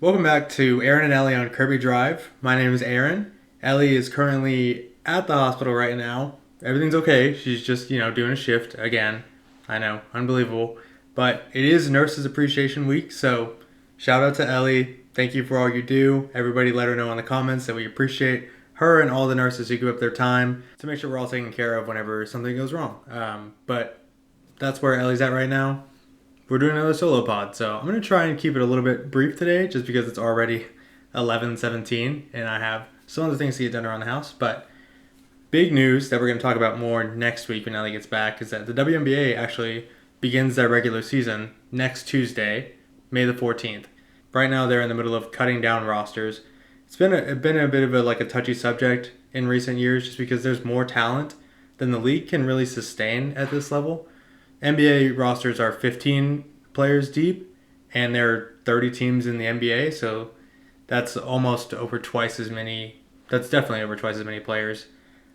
Welcome back to Aaron and Ellie on Kirby Drive. My name is Aaron. Ellie is currently at the hospital right now. Everything's okay. She's just, doing a shift again. I know, unbelievable. But it is Nurses Appreciation Week, so shout out to Ellie. Thank you for all you do. Everybody let her know in the comments that we appreciate her and all the nurses who give up their time to make sure we're all taken care of whenever something goes wrong. But that's where Ellie's at right now. We're doing another solo pod, so I'm going to try and keep it a little bit brief today just because it's already 11:17 and I have some other things to get done around the house. But big news that we're going to talk about more next week when Ellie gets back is that the WNBA actually begins their regular season next Tuesday, May the 14th. Right now they're in the middle of cutting down rosters. It's been a bit of a touchy subject in recent years just because there's more talent than the league can really sustain at this level. NBA rosters are 15 players deep, and there are 30 teams in the NBA, so that's almost over twice as many. That's definitely over twice as many players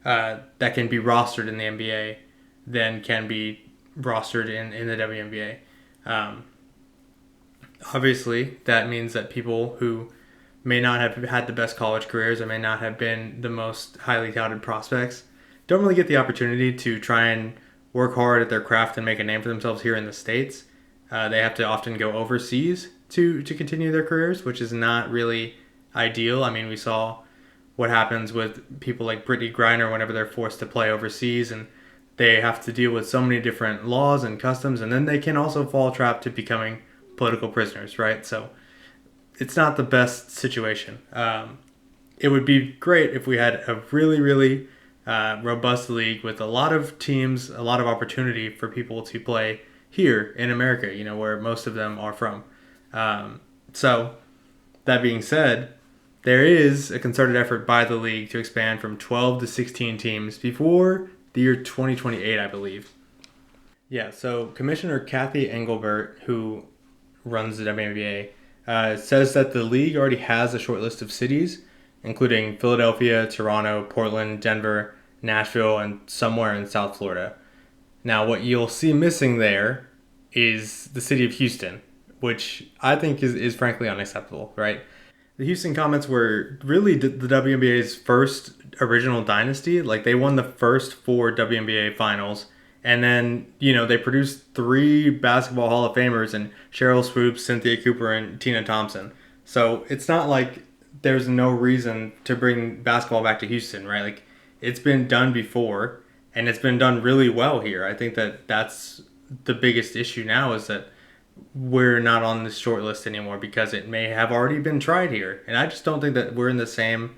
that can be rostered in the NBA than can be rostered in the WNBA. Obviously, that means that people who may not have had the best college careers or may not have been the most highly touted prospects don't really get the opportunity to try and work hard at their craft and make a name for themselves here in the States. They have to often go overseas to continue their careers, which is not really ideal. I mean, we saw what happens with people like Brittany Griner whenever they're forced to play overseas, and they have to deal with so many different laws and customs, and then they can also fall trap to becoming political prisoners, right? So it's not the best situation. It would be great if we had a really robust league with a lot of teams, a lot of opportunity for people to play here in America, where most of them are from. So that being said, there is a concerted effort by the league to expand from 12 to 16 teams before the year 2028, I believe. Yeah, so Commissioner Kathy Engelbert, who runs the WNBA, says that the league already has a short list of cities, including Philadelphia, Toronto, Portland, Denver, Nashville, and somewhere in South Florida. Now, what you'll see missing there is the city of Houston, which I think is frankly unacceptable, right? The Houston Comets were really the WNBA's first original dynasty. Like, they won the first 4 WNBA finals, and then, they produced 3 basketball Hall of Famers in Cheryl Swoops, Cynthia Cooper, and Tina Thompson. So it's not like there's no reason to bring basketball back to Houston, right? Like, it's been done before, and it's been done really well here. I think that's the biggest issue now is that we're not on this short list anymore because it may have already been tried here. And I just don't think that we're in the same,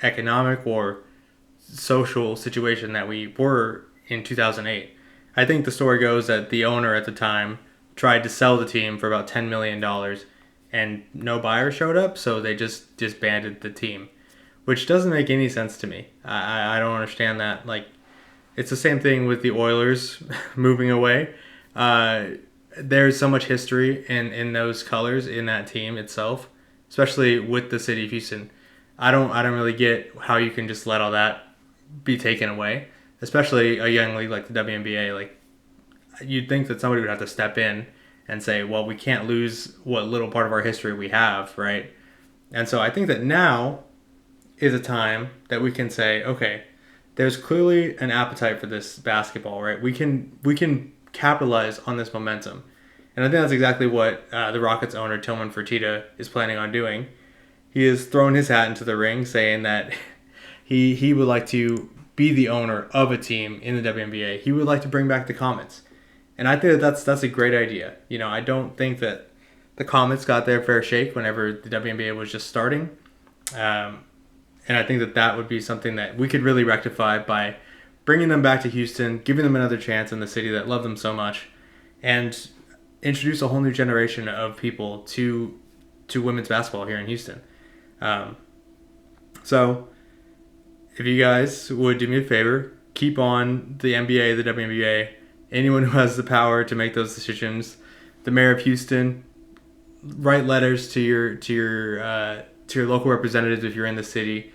economic or social situation that we were in 2008. I think the story goes that the owner at the time tried to sell the team for about $10 million, and no buyer showed up, so they just disbanded the team, which doesn't make any sense to me. I don't understand that. It's the same thing with the Oilers moving away. There's so much history in those colors in that team itself, especially with the city of Houston. I don't really get how you can just let all that be taken away, especially a young league like the WNBA. You'd think that somebody would have to step in and say, well, we can't lose what little part of our history we have, right? And so I think that now is a time that we can say, okay, there's clearly an appetite for this basketball, right? We can capitalize on this momentum. And I think that's exactly what the Rockets owner, Tillman Fertitta, is planning on doing. He has thrown his hat into the ring saying that he would like to be the owner of a team in the WNBA. He would like to bring back the Comets. And I think that's a great idea. I don't think that the Comets got their fair shake whenever the WNBA was just starting. And I think that would be something that we could really rectify by bringing them back to Houston, giving them another chance in the city that loved them so much, and introduce a whole new generation of people to women's basketball here in Houston. So if you guys would do me a favor, keep on the NBA, the WNBA, anyone who has the power to make those decisions, the mayor of Houston, write letters to your local representatives if you're in the city.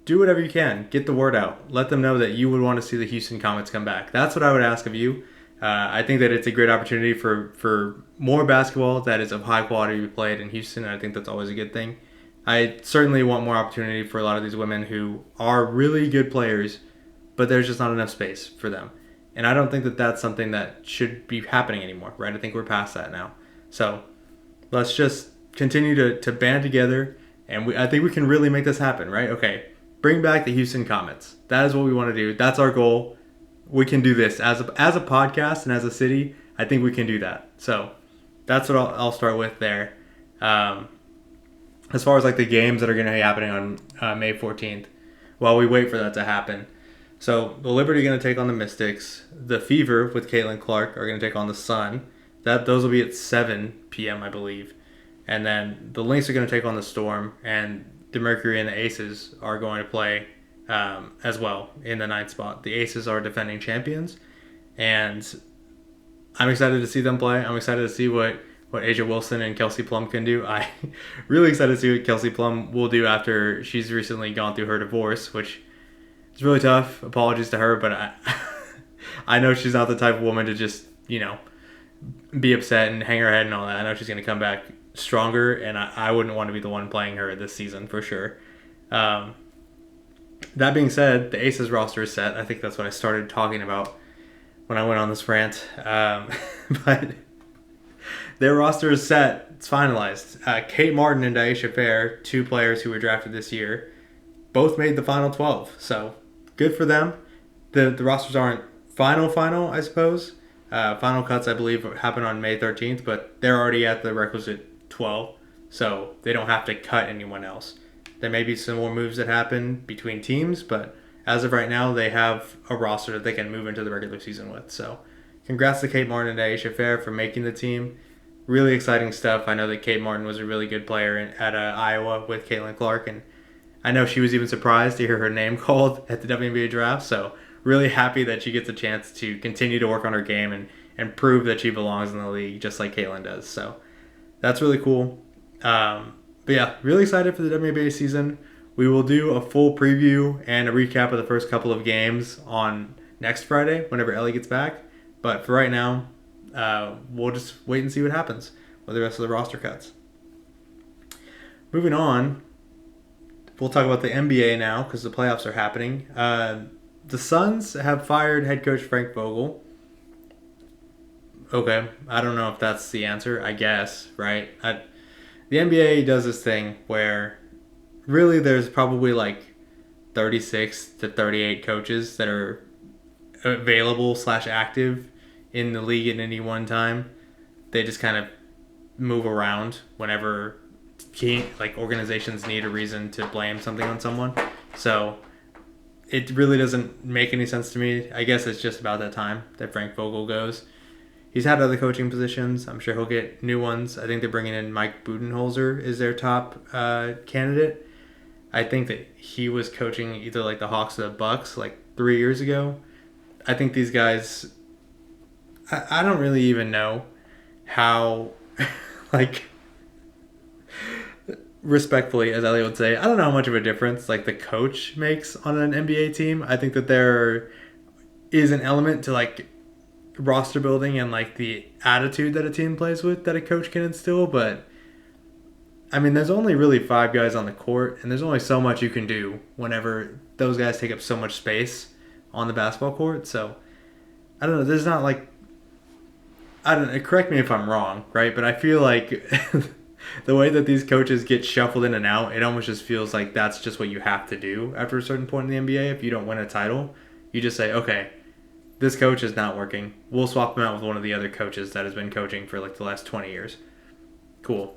Do whatever you can. Get the word out. Let them know that you would want to see the Houston Comets come back. That's what I would ask of you. I think that it's a great opportunity for more basketball that is of high quality to be played in Houston, and I think that's always a good thing. I certainly want more opportunity for a lot of these women who are really good players, but there's just not enough space for them. And I don't think that that's something that should be happening anymore, right? I think we're past that now. So let's just continue to band together, and I think we can really make this happen, right? Okay, bring back the Houston Comets. That is what we want to do. That's our goal. We can do this as a podcast and as a city. I think we can do that. So that's what I'll start with there. As far as like the games that are going to be happening on May 14th, while we wait for that to happen. So the Liberty are going to take on the Mystics. The Fever with Caitlin Clark are going to take on the Sun. Those will be at 7 p.m. I believe. And then the Lynx are going to take on the Storm, and the Mercury and the Aces are going to play as well in the 9th spot. The Aces are defending champions, and I'm excited to see them play. I'm excited to see what Asia Wilson and Kelsey Plum can do. I'm really excited to see what Kelsey Plum will do after she's recently gone through her divorce, which is really tough. Apologies to her, but I know she's not the type of woman to just, be upset and hang her head and all that. I know she's going to come back stronger, and I wouldn't want to be the one playing her this season for sure. That being said, the Aces roster is set. I think that's what I started talking about when I went on this rant. But their roster is set. It's finalized. Kate Martin and Daisha Fair, 2 players who were drafted this year, both made the final 12. So good for them. The rosters aren't final, I suppose. Final cuts, I believe, happen on May 13th, but they're already at the requisite 12, so they don't have to cut anyone else. There may be some more moves that happen between teams, but as of right now, they have a roster that they can move into the regular season with. So congrats to Kate Martin and Aisha Fair for making the team. Really exciting stuff. I know that Kate Martin was a really good player at Iowa with Caitlin Clark, and I know she was even surprised to hear her name called at the WNBA draft, so really happy that she gets a chance to continue to work on her game and prove that she belongs in the league just like Caitlin does. So that's really cool. But yeah, really excited for the WNBA season. We will do a full preview and a recap of the first couple of games on next Friday whenever Elle gets back. But for right now, we'll just wait and see what happens with the rest of the roster cuts. Moving on, we'll talk about the NBA now because the playoffs are happening. The Suns have fired head coach Frank Vogel. Okay, I don't know if that's the answer. I guess, right? The NBA does this thing where really there's probably like 36 to 38 coaches that are available / active in the league at any one time. They just kind of move around whenever organizations need a reason to blame something on someone. So it really doesn't make any sense to me. I guess it's just about that time that Frank Vogel goes. He's had other coaching positions. I'm sure he'll get new ones. I think they're bringing in Mike Budenholzer as their top candidate. I think that he was coaching either like the Hawks or the Bucks like 3 years ago. I think these guys, I don't really even know how, respectfully, as Elliot would say, I don't know how much of a difference like the coach makes on an NBA team. I think that there is an element to like roster building and like the attitude that a team plays with that a coach can instill, but I mean, there's only really 5 guys on the court, and there's only so much you can do whenever those guys take up so much space on the basketball court. So I don't know. There's not like, I don't know. Correct me if I'm wrong, right? But I feel like the way that these coaches get shuffled in and out, it almost just feels like that's just what you have to do after a certain point in the NBA. If you don't win a title, you just say, okay, this coach is not working. We'll swap him out with one of the other coaches that has been coaching for like the last 20 years. Cool.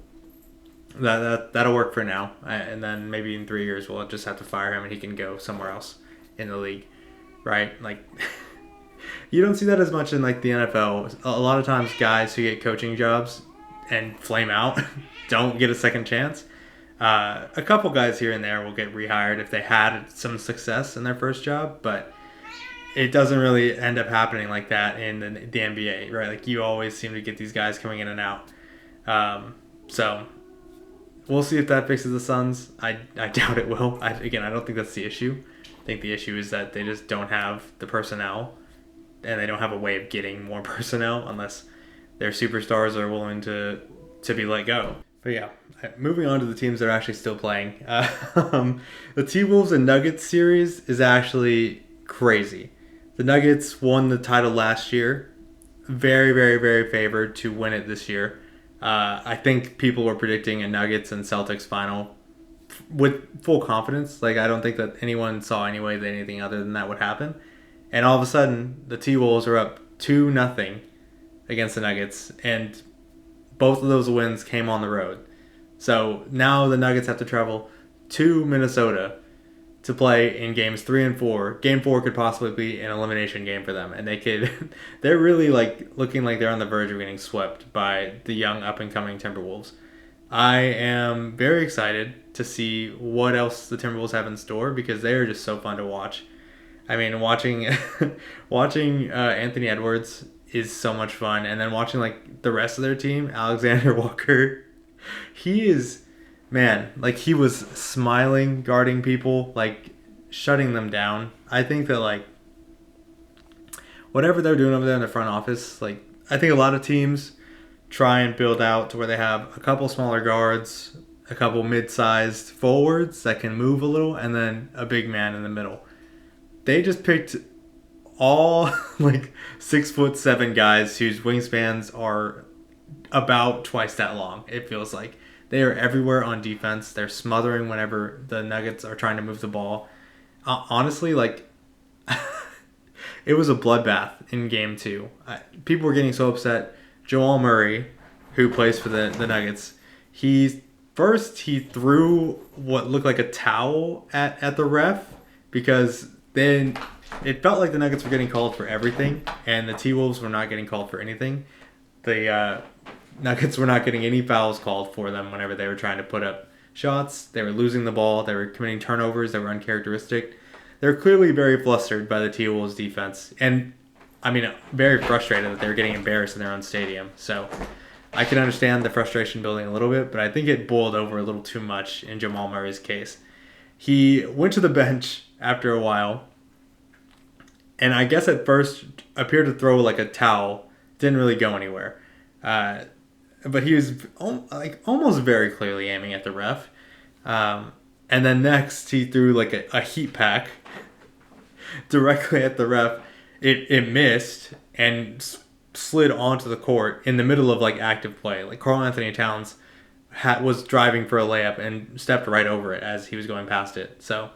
That'll work for now. And then maybe in 3 years we'll just have to fire him and he can go somewhere else in the league. Right? Like, you don't see that as much in like the NFL. A lot of times guys who get coaching jobs and flame out don't get a second chance. A couple guys here and there will get rehired if they had some success in their first job, but it doesn't really end up happening like that in the NBA, right? Like, you always seem to get these guys coming in and out. So we'll see if that fixes the Suns. I doubt it will. I don't think that's the issue. I think the issue is that they just don't have the personnel and they don't have a way of getting more personnel unless their superstars are willing to be let go. But yeah, moving on to the teams that are actually still playing. The T-Wolves and Nuggets series is actually crazy. The Nuggets won the title last year. Very, very, very favored to win it this year. I think people were predicting a Nuggets and Celtics final with full confidence. Like, I don't think that anyone saw anyway that anything other than that would happen. And all of a sudden, the T-Wolves are up 2-0 against the Nuggets, and both of those wins came on the road. So now the Nuggets have to travel to Minnesota to play in games 3 and 4. Game 4 could possibly be an elimination game for them, and they're really like looking like they're on the verge of getting swept by the young up and coming Timberwolves. I am very excited to see what else the Timberwolves have in store because they are just so fun to watch. I mean, watching Anthony Edwards is so much fun, and then watching like the rest of their team, Alexander Walker, he is, man, like he was smiling, guarding people, like shutting them down. I think that like whatever they're doing over there in the front office, like I think a lot of teams try and build out to where they have a couple smaller guards, a couple mid-sized forwards that can move a little, and then a big man in the middle. They just picked all like 6'7" guys whose wingspans are about twice that long. It feels like they are everywhere on defense. They're smothering whenever the Nuggets are trying to move the ball. Honestly, like it was a bloodbath in game 2. People were getting so upset. Jamal Murray, who plays for the Nuggets, he threw what looked like a towel at the ref because then it felt like the Nuggets were getting called for everything, and the T-Wolves were not getting called for anything. The Nuggets were not getting any fouls called for them whenever they were trying to put up shots. They were losing the ball. They were committing turnovers that were uncharacteristic. They were clearly very flustered by the T-Wolves defense, and I mean, very frustrated that they were getting embarrassed in their own stadium. So I can understand the frustration building a little bit, but I think it boiled over a little too much in Jamal Murray's case. He went to the bench after a while, and I guess at first appeared to throw like a towel. Didn't really go anywhere. But he was like almost very clearly aiming at the ref. And then next he threw like a heat pack directly at the ref. It missed and slid onto the court in the middle of like active play. Like Karl Anthony Towns was driving for a layup and stepped right over it as he was going past it. So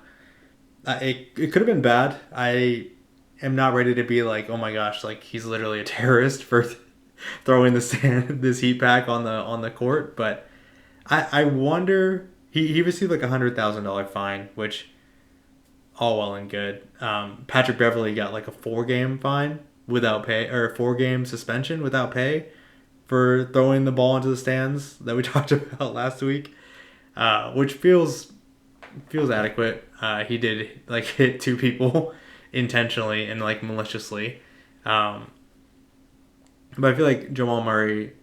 it could have been bad. I am not ready to be like, oh my gosh, like he's literally a terrorist for throwing this heat pack on the court. But I wonder, he received like $100,000 fine, which all well and good. Patrick Beverley got like a 4-game fine without pay, or a 4-game suspension without pay for throwing the ball into the stands that we talked about last week, which feels adequate. He did like hit 2 people intentionally and like maliciously. But I feel like Jamal Murray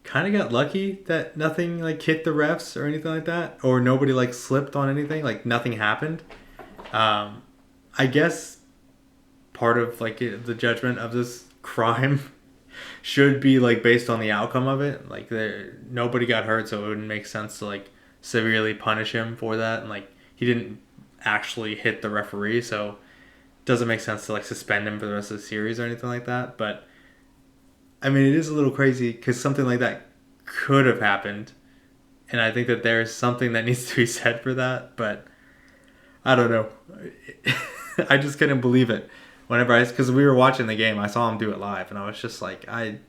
kind of got lucky that nothing like hit the refs or anything like that, or nobody like slipped on anything, like nothing happened. I guess part of like the judgment of this crime should be like based on the outcome of it. Like nobody got hurt, so it wouldn't make sense to like severely punish him for that. And like he didn't actually hit the referee, so it doesn't make sense to like suspend him for the rest of the series or anything like that. But I mean, it is a little crazy because something like that could have happened, and I think that there's something that needs to be said for that. But I don't know. I just couldn't believe it. Because we were watching the game, I saw him do it live, and I was just like, I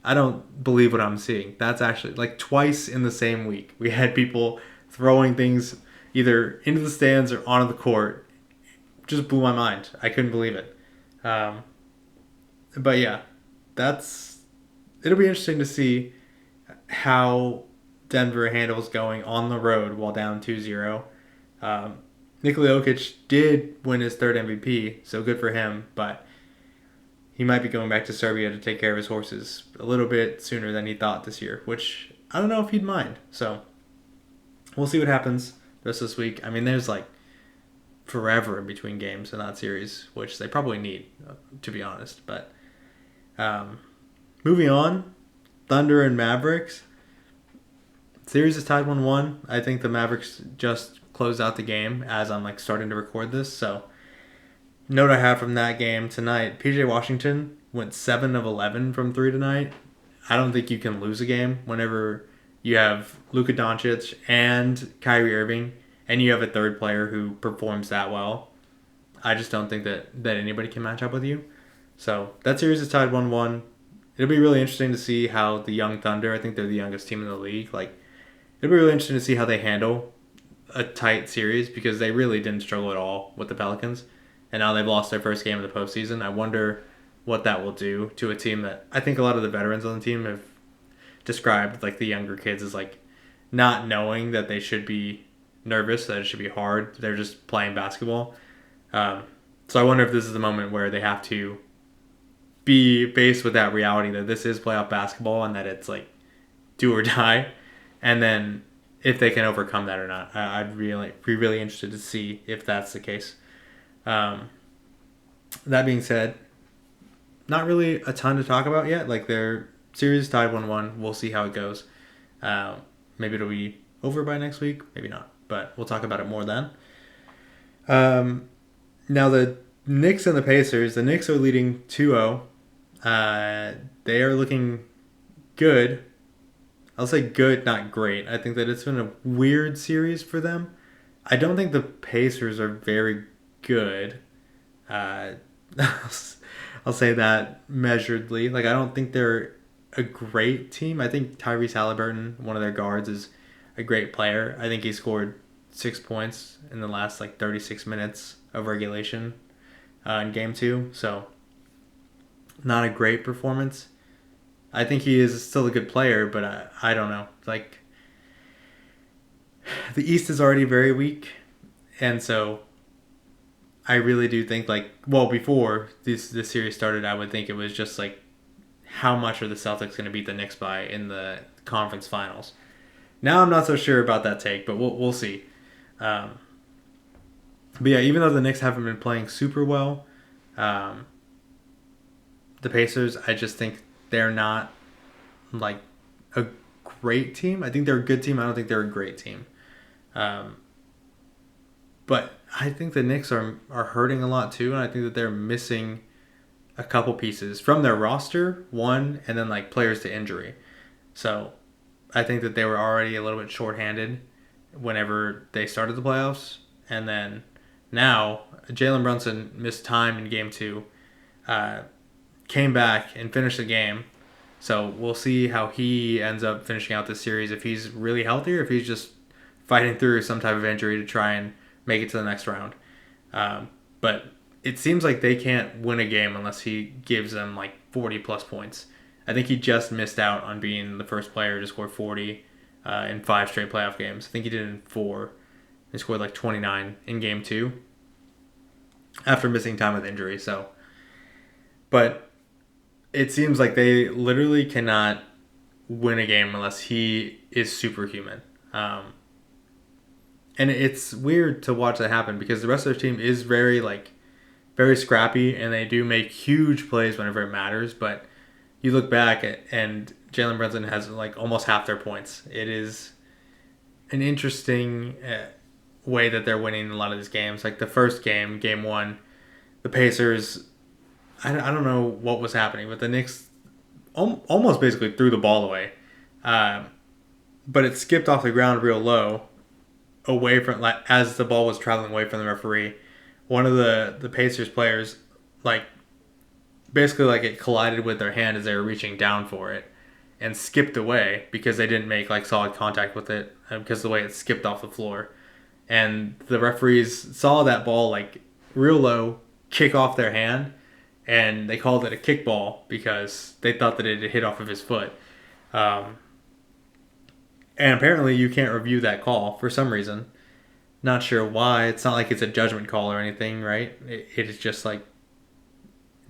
don't believe what I'm seeing. That's actually, like, twice in the same week, we had people throwing things either into the stands or onto the court. Just blew my mind. I couldn't believe it. But yeah, it'll be interesting to see how Denver handles going on the road while down 2-0. Nikola Jokic did win his 3rd MVP, so good for him, but he might be going back to Serbia to take care of his horses a little bit sooner than he thought this year, which I don't know if he'd mind. So we'll see what happens the rest of this week. I mean, there's like forever in between games in that series, which they probably need, to be honest. But moving on, Thunder and Mavericks. Series is tied 1-1. I think the Mavericks just closed out the game as I'm like starting to record this. So, note I have from that game tonight: PJ Washington went 7 of 11 from three tonight. I don't think you can lose a game whenever you have Luka Doncic and Kyrie Irving, and you have a third player who performs that well. I just don't think that anybody can match up with you. So that series is tied 1-1. It'll be really interesting to see how the young Thunder, I think they're the youngest team in the league, it'll be really interesting to see how they handle a tight series because they really didn't struggle at all with the Pelicans. And now they've lost their first game of the postseason. I wonder what that will do to a team that I think a lot of the veterans on the team have described the younger kids as not knowing that they should be nervous, that it should be hard. They're just playing basketball. So I wonder if this is the moment where they have to be faced with that reality that this is playoff basketball and that it's do or die. And then if they can overcome that or not. I'd be really interested to see if that's the case. That being said, not really a ton to talk about yet. Their series tied 1-1. We'll see how it goes. Maybe it'll be over by next week. Maybe not. But we'll talk about it more then. Now the Knicks and the Pacers. The Knicks are leading 2-0. They are looking good. I'll say good, not great. I think that it's been a weird series for them. I don't think the Pacers are very good. I'll say that measuredly. I don't think they're a great team. I think Tyrese Halliburton, one of their guards, is a great player. I think he scored 6 points in the last 36 minutes of regulation in Game 2. So, not a great performance. I think he is still a good player, but I don't know. The East is already very weak, and so I really do think before this series started, I would think it was just how much are the Celtics going to beat the Knicks by in the conference finals. Now I'm not so sure about that take, but we'll see. But yeah, even though the Knicks haven't been playing super well, the Pacers, I just think they're not a great team. I think they're a good team. I don't think they're a great team. But I think the Knicks are hurting a lot too, and I think that they're missing a couple pieces from their roster, one, and then players to injury. So I think that they were already a little bit shorthanded whenever they started the playoffs, and then now Jalen Brunson missed time in Game 2, came back and finished the game. So we'll see how he ends up finishing out this series, if he's really healthy or if he's just fighting through some type of injury to try and make it to the next round. But it seems like they can't win a game unless he gives them 40 plus points. I think he just missed out on being the first player to score 40 in 5 straight playoff games. I think he did in 4. He scored 29 in Game 2 after missing time with injury. So, but it seems like they literally cannot win a game unless he is superhuman. And it's weird to watch that happen because the rest of their team is very very scrappy, and they do make huge plays whenever it matters. But you look back and Jalen Brunson has almost half their points. It is an interesting way that they're winning a lot of these games. The first game, Game 1, the Pacers, I don't know what was happening, but the Knicks almost basically threw the ball away. But it skipped off the ground real low, away from as the ball was traveling away from the referee. One of the Pacers players basically it collided with their hand as they were reaching down for it and skipped away because they didn't make solid contact with it because of the way it skipped off the floor. And the referees saw that ball real low kick off their hand, and they called it a kickball because they thought that it had hit off of his foot. And apparently you can't review that call for some reason. Not sure why. It's not like it's a judgment call or anything, right? It is just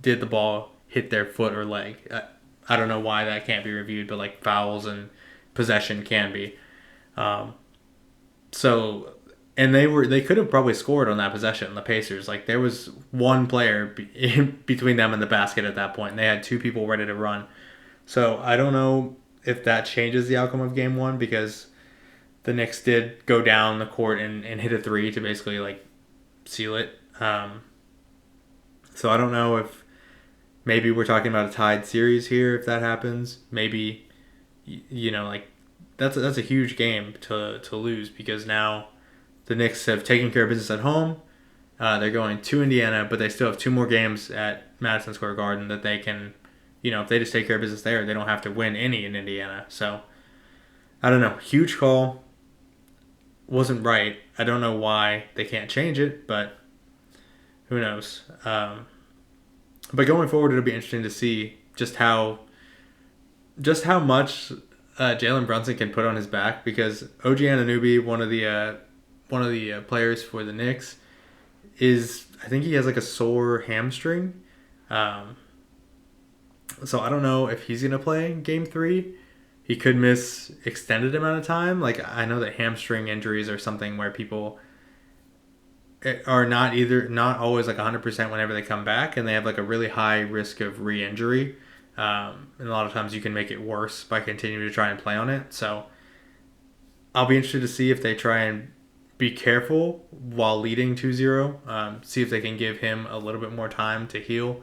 did the ball hit their foot or leg? I don't know why that can't be reviewed, but fouls and possession can be. So And they could have probably scored on that possession, the Pacers. Like, there was one player between them and the basket at that point, and they had two people ready to run. So I don't know if that changes the outcome of game one, because the Knicks did go down the court and hit a three to basically, like, seal it. So I don't know if maybe we're talking about a tied series here if that happens. Maybe, like, that's a huge game to lose, because now the Knicks have taken care of business at home. They're going to Indiana, but they still have two more games at Madison Square Garden that they can, if they just take care of business there, they don't have to win any in Indiana. So, I don't know. Huge call. Wasn't right. I don't know why they can't change it, but who knows. But going forward, it'll be interesting to see just how much Jalen Brunson can put on his back, because OG Anunoby, one of the players for the Knicks, I think he has like a sore hamstring. So I don't know if he's going to play Game 3. He could miss extended amount of time. Like, I know that hamstring injuries are something where people are not always like 100% whenever they come back, and they have like a really high risk of re-injury. And a lot of times you can make it worse by continuing to try and play on it. So I'll be interested to see if they try and be careful while leading 2-0. See if they can give him a little bit more time to heal.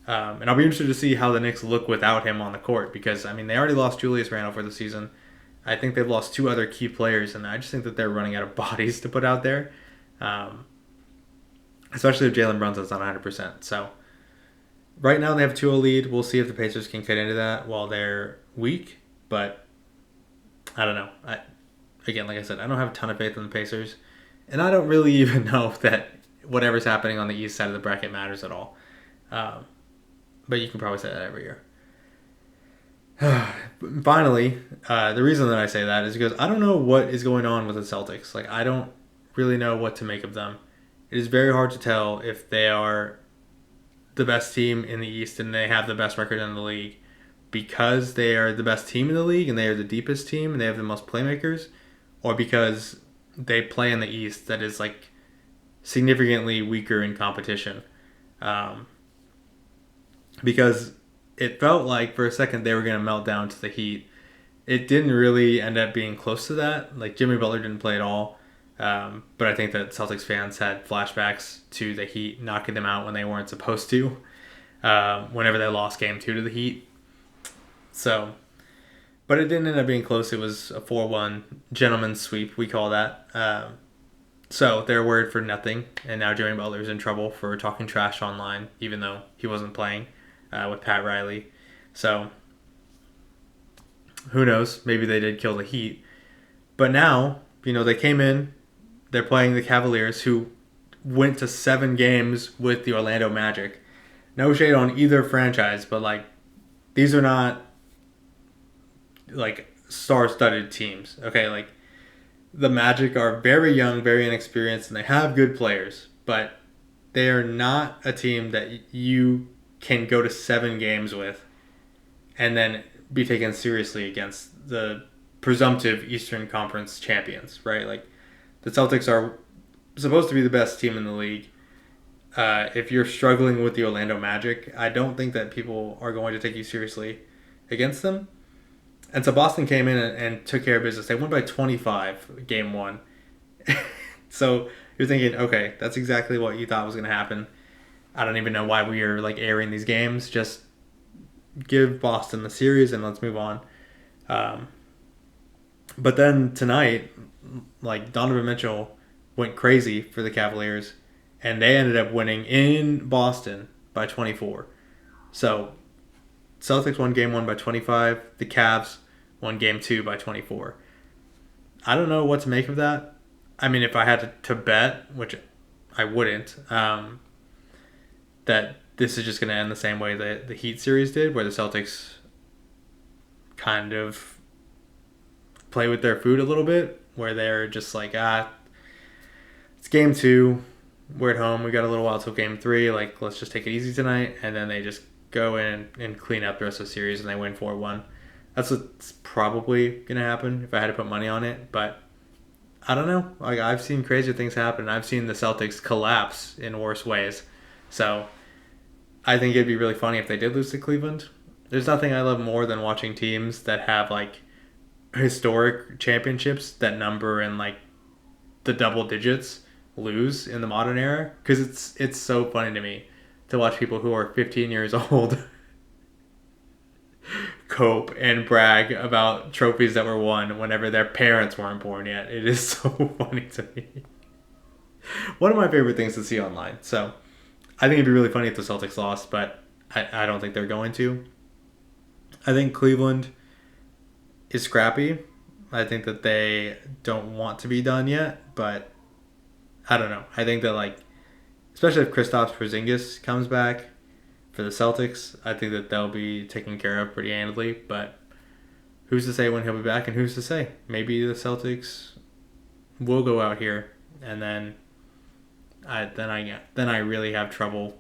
And I'll be interested to see how the Knicks look without him on the court, because, they already lost Julius Randle for the season. I think they've lost two other key players, and I just think that they're running out of bodies to put out there. Especially if Jalen Brunson's not 100%. So right now they have a 2-0 lead. We'll see if the Pacers can get into that while they're weak, but I don't know. Again, like I said, I don't have a ton of faith in the Pacers, and I don't really even know that whatever's happening on the east side of the bracket matters at all. But you can probably say that every year. Finally, the reason that I say that is because I don't know what is going on with the Celtics. Like, I don't really know what to make of them. It is very hard to tell if they are the best team in the East and they have the best record in the league because they are the best team in the league and they are the deepest team and they have the most playmakers, or because they play in the East that is, like, significantly weaker in competition. Because it felt like for a second they were going to melt down to the Heat. It didn't really end up being close to that. Like, Jimmy Butler didn't play at all. But I think that Celtics fans had flashbacks to the Heat knocking them out when they weren't supposed to. Whenever they lost Game 2 to the Heat. So, but it didn't end up being close. It was a 4-1 gentleman's sweep, we call that. So they're worried for nothing. And now Jimmy Butler's in trouble for talking trash online, even though he wasn't playing with Pat Riley. So, who knows? Maybe they did kill the Heat. But now, they came in. They're playing the Cavaliers, who went to 7 games with the Orlando Magic. No shade on either franchise, but, like, these are not, like, star-studded teams. Okay, like, the Magic are very young, very inexperienced, and they have good players, but they are not a team that you can go to 7 games with and then be taken seriously against the presumptive Eastern Conference champions, right? Like, the Celtics are supposed to be the best team in the league. If you're struggling with the Orlando Magic, I don't think that people are going to take you seriously against them. And so Boston came in and took care of business. They won by 25 Game 1. So you're thinking, okay, that's exactly what you thought was going to happen. I don't even know why we are, like, airing these games. Just give Boston the series and let's move on. But then tonight, like, Donovan Mitchell went crazy for the Cavaliers, and they ended up winning in Boston by 24. So Celtics won Game 1 by 25. The Cavs won Game 2 by 24. I don't know what to make of that. I mean, if I had to bet, which I wouldn't, that this is just going to end the same way that the Heat series did, where the Celtics kind of play with their food a little bit, where they're just like, it's Game 2, we're at home, we got a little while till Game 3, like, let's just take it easy tonight, and then they just go in and clean up the rest of the series and they win 4-1. That's what's probably going to happen if I had to put money on it, but I don't know. Like I've seen crazier things happen. I've seen the Celtics collapse in worse ways. So I think it'd be really funny if they did lose to Cleveland. There's nothing I love more than watching teams that have like historic championships that number in like the double digits lose in the modern era, because it's so funny to me to watch people who are 15 years old cope and brag about trophies that were won whenever their parents weren't born yet. It is so funny to me. One of my favorite things to see online. So I think it'd be really funny if the Celtics lost, but I don't think they're going to. I think Cleveland is scrappy. I think that they don't want to be done yet, but I don't know. I think that, like, especially if Kristaps Porzingis comes back for the Celtics, I think that they'll be taken care of pretty handily. But who's to say when he'll be back, and who's to say? Maybe the Celtics will go out here, and then I really have trouble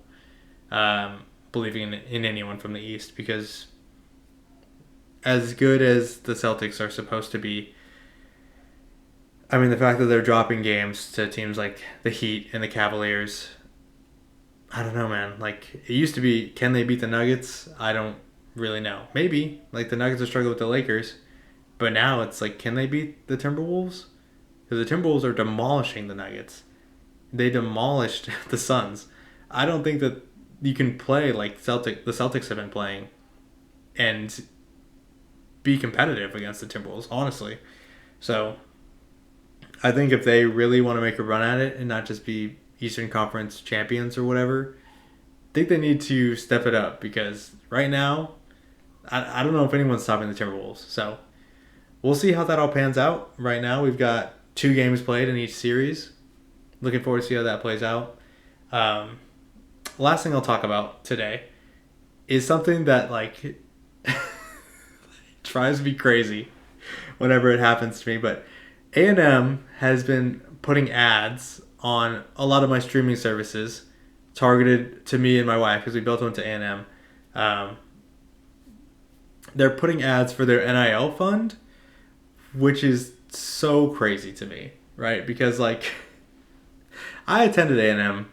believing in anyone from the East, because as good as the Celtics are supposed to be, I mean, the fact that they're dropping games to teams like the Heat and the Cavaliers, I don't know, man. Like, it used to be, can they beat the Nuggets? I don't really know. Maybe. Like, the Nuggets are struggling with the Lakers. But now it's like, can they beat the Timberwolves? Because the Timberwolves are demolishing the Nuggets. They demolished the Suns. I don't think that you can play like the Celtics have been playing and be competitive against the Timberwolves, honestly. So I think if they really want to make a run at it and not just be Eastern Conference champions or whatever, I think they need to step it up, because right now, I don't know if anyone's stopping the Timberwolves. So we'll see how that all pans out. Right now, we've got 2 games played in each series. Looking forward to see how that plays out. Last thing I'll talk about today is something that, like, drives me crazy whenever it happens to me. But A&M has been putting ads on a lot of my streaming services targeted to me and my wife, because we both went to A&M. They're putting ads for their NIL fund, which is so crazy to me, right? Because, like, I attended A&M.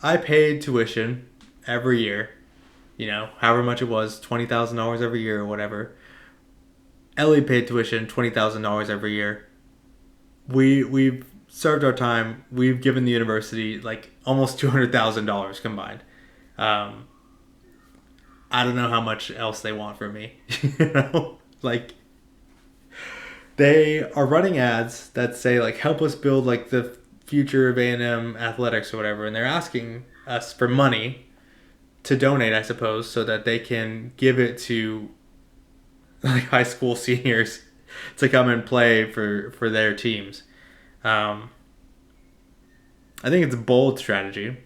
I paid tuition every year, however much it was, $20,000 every year or whatever. Elle paid tuition, $20,000 every year. We've served our time. We've given the university like almost $200,000 combined. I don't know how much else they want from me. Like, they are running ads that say, like, help us build like the future of A&M athletics or whatever, and they're asking us for money to donate, I suppose, so that they can give it to like high school seniors to come and play for their teams. I think it's a bold strategy,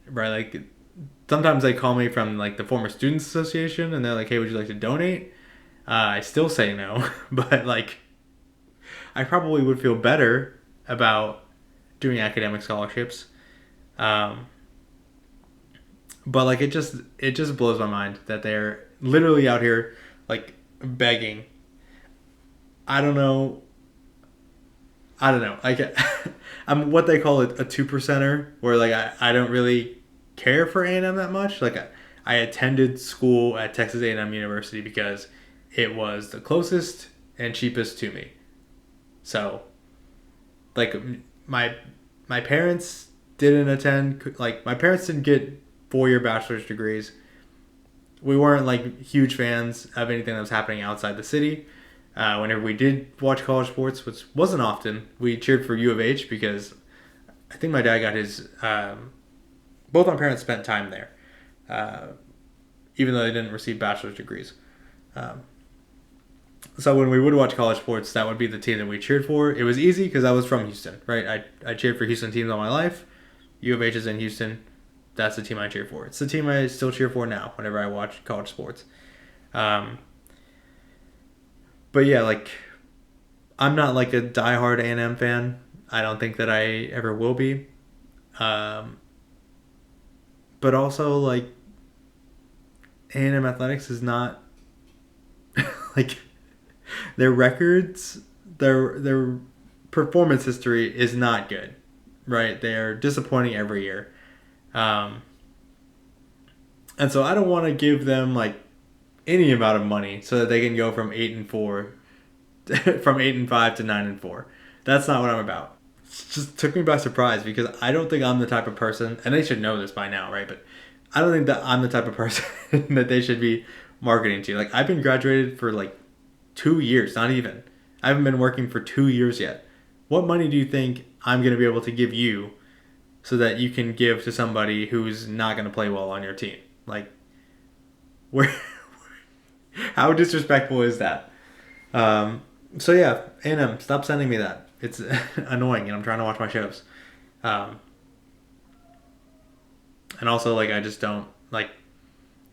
right? Like, sometimes they call me from like the former Students Association, and they're like, "Hey, would you like to donate?" I still say no, but like, I probably would feel better about doing academic scholarships. But like, it just blows my mind that they're literally out here like begging. I don't know. Like, I'm what they call a 2%er, where like I don't really care for A&M that much. Like, I attended school at Texas A&M University because it was the closest and cheapest to me. So, like, my parents didn't attend. Like, my parents didn't get 4-year bachelor's degrees. We weren't like huge fans of anything that was happening outside the city. Whenever we did watch college sports, which wasn't often, we cheered for U of H, because I think my dad got his. Both our parents spent time there, even though they didn't receive bachelor's degrees. So when we would watch college sports, that would be the team that we cheered for. It was easy because I was from Houston, right? I cheered for Houston teams all my life. U of H is in Houston. That's the team I cheer for. It's the team I still cheer for now whenever I watch college sports. But yeah, like, I'm not like a diehard A&M fan. I don't think that I ever will be. But also, like, A&M athletics is not like their records. Their performance history is not good, right? They are disappointing every year. And so I don't want to give them like any amount of money so that they can go from 8-4, from 8-5 to 9-4. That's not what I'm about. It just took me by surprise because I don't think I'm the type of person, and they should know this by now, right? But I don't think that I'm the type of person that they should be marketing to. Like, I've been graduated for like 2 years, not even. I haven't been working for 2 years yet. What money do you think I'm going to be able to give you so that you can give to somebody who's not going to play well on your team? Like, where? How disrespectful is that? So yeah, A&M, stop sending me that. It's annoying, and I'm trying to watch my shows. And also, like, I just don't like.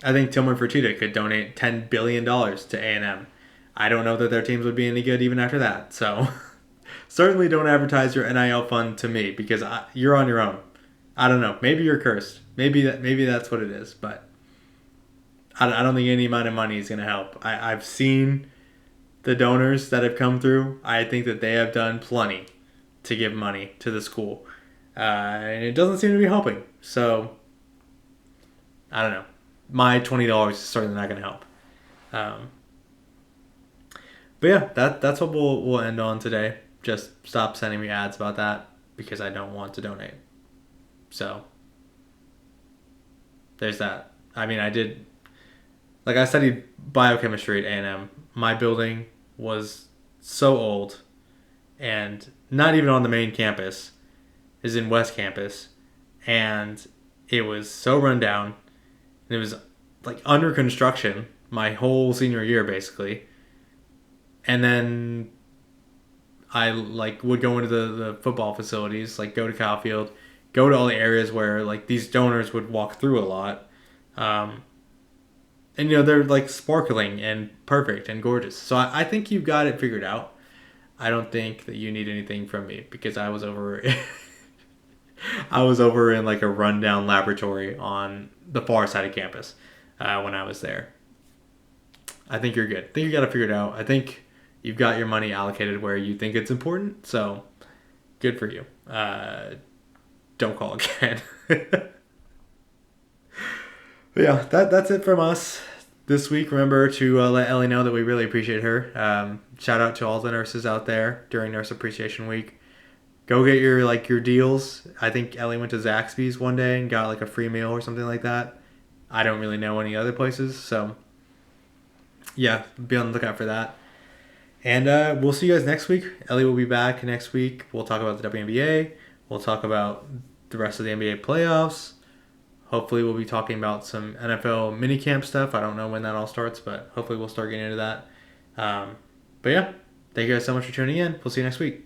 I think Tillman Fertitta could donate $10 billion to A&M. I don't know that their teams would be any good even after that. So certainly don't advertise your NIL fund to me because you're on your own. I don't know. Maybe you're cursed. Maybe that's what it is. But I don't think any amount of money is going to help. I've seen the donors that have come through. I think that they have done plenty to give money to the school. And it doesn't seem to be helping. So I don't know. My $20 is certainly not going to help. But yeah, that's what we'll end on today. Just stop sending me ads about that because I don't want to donate. So there's that. I mean, I studied biochemistry at A&M. My building was so old and not even on the main campus. Is in West Campus, and it was so run down. And it was like under construction my whole senior year basically. And then I like would go into the football facilities, like go to Kyle Field, go to all the areas where like these donors would walk through a lot. And they're like sparkling and perfect and gorgeous. So I think you've got it figured out. I don't think that you need anything from me because I was over in like a rundown laboratory on the far side of campus when I was there. I think you're good. I think you got it figured out. I think you've got your money allocated where you think it's important. So good for you. Don't call again. But yeah, that's it from us this week. Remember to let Elle know that we really appreciate her. Shout out to all the nurses out there during Nurse Appreciation Week. Go get your deals. I think Ellie went to Zaxby's one day and got like a free meal or something like that. I don't really know any other places, so yeah, be on the lookout for that. And we'll see you guys next week. Ellie will be back next week. We'll talk about the WNBA. We'll talk about the rest of the NBA playoffs. Hopefully we'll be talking about some NFL minicamp stuff. I don't know when that all starts, but hopefully we'll start getting into that. But yeah, thank you guys so much for tuning in. We'll see you next week.